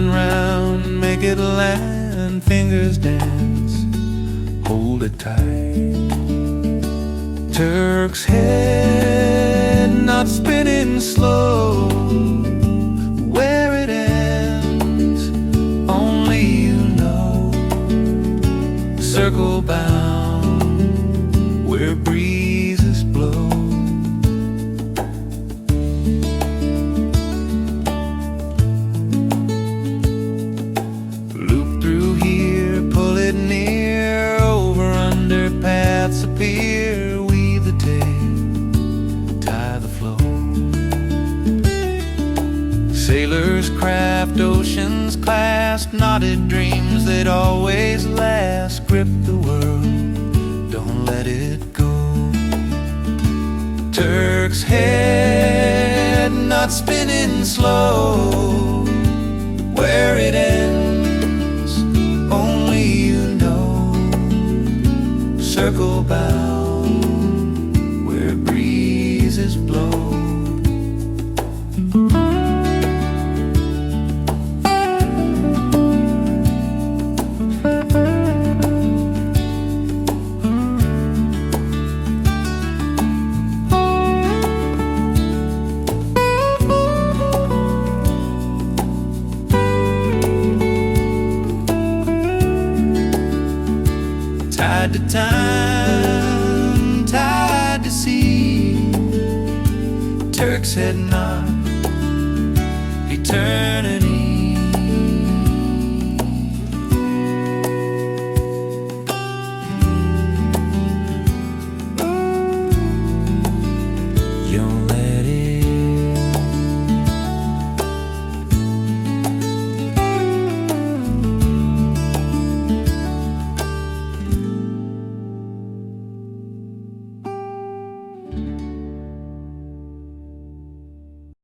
coming round, make it land, fingers dance, hold it tight. Turks head not spinning slow, where it ends only you know. Circle bound where breezes blow. Loop through here, pull it near, over under paths appear, weave the tail, tie the flow. Sailors craft, oceans clasp, knotted dreams that always last. Grip the world, don't let it go. Turks head not spinning slow, where it ends only you know. Circle bound where breezes blow. Tied to time, tied to sea, Turks head knot, eternity.